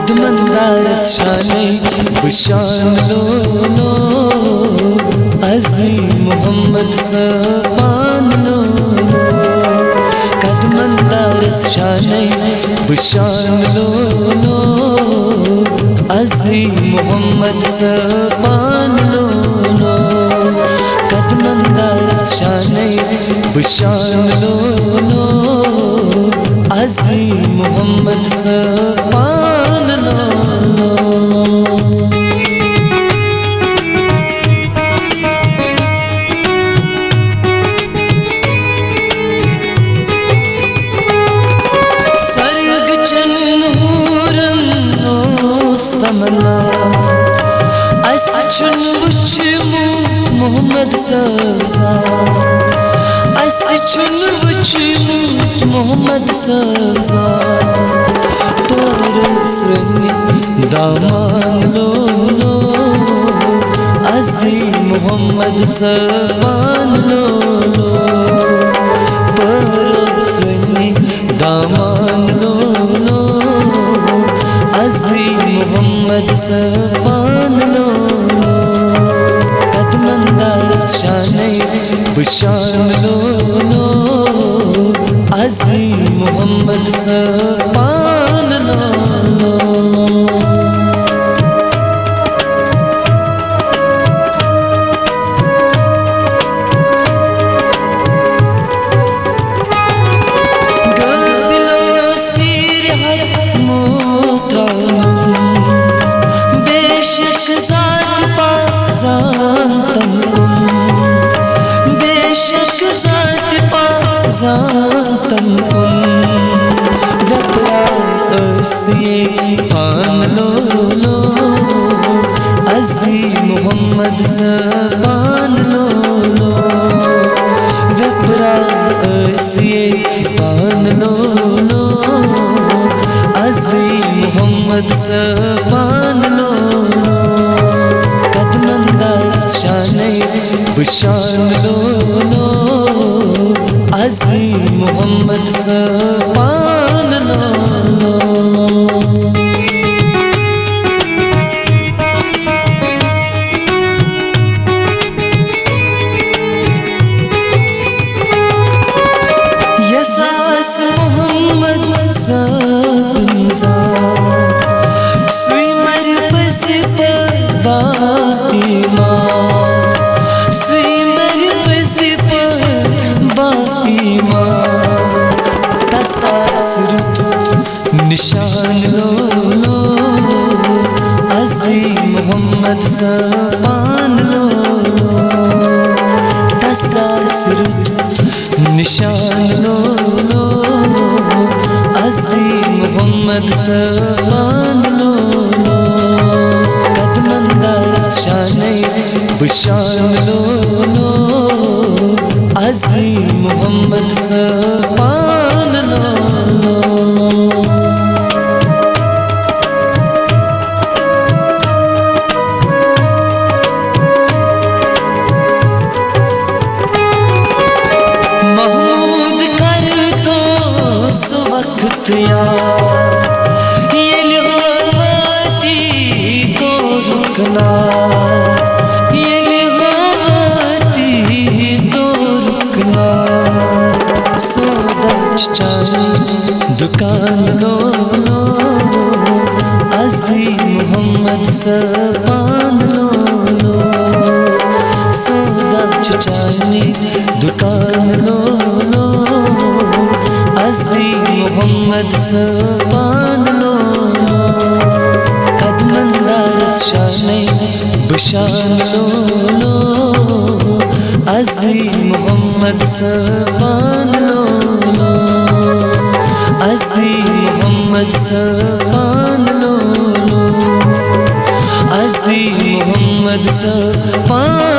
कदमंदारस शाने बुशान लो अज़ीम मोहम्मद सफ़ान लो कदमंदारस शाने बुशान लो अज़ीम मोहम्मद सफ़ान लो कदमंदारस शाने बुशान लो अज़ीम मोहम्मद सफ़ान लो। सर्ग चनूरन तमन्ना अस चुन वुच मोहम्मद सफ़ा अस चुन वुच मोहम्मद सफ़ा परसरनी दामान लो अज़ीम मोहम्मद सफ़ान लो परसरनी दामान लो अज़ीम मोहम्मद सफ़ान लो कदमंदारस शाने बुशान लो अज़ीम मोहम्मद सफ़ान लो। ज़ातम कुन वपरासिए फान लो अज़ीम मोहम्मद सफ़ान लो वपरासिए फान लो अज़ीम मोहम्मद सफ़ान लो कदमंदारस शाने बुशान लो अज़ीम मोहम्मद सफ़ान लो। यसास मोहम्मद सफ़ा सुई मर बस बाईमा सुई मर बस तसासुरत निशान लो अज़ीम मोहम्मद सफ़ान लो तसासुरत निशान लो अज़ीम मोहम्मद सफ़ान लो कदमंदारस शाने बुशान लो अज़ीम मोहम्मद सफ़ान लो। महमूद कर तो उस वक्त याद ये लिहावती तो रुकना दुकान लो अज़ीम मोहम्मद सफ़ान लो सौदा चुचानी दुकान लो अज़ीम मोहम्मद सफ़ान लो कदमंदारस शाने बुशान लो अज़ीम मोहम्मद सफ़ान लो अज़ीम मोहम्मद सफ़ान लो अज़ीम मोहम्मद सफ़ान।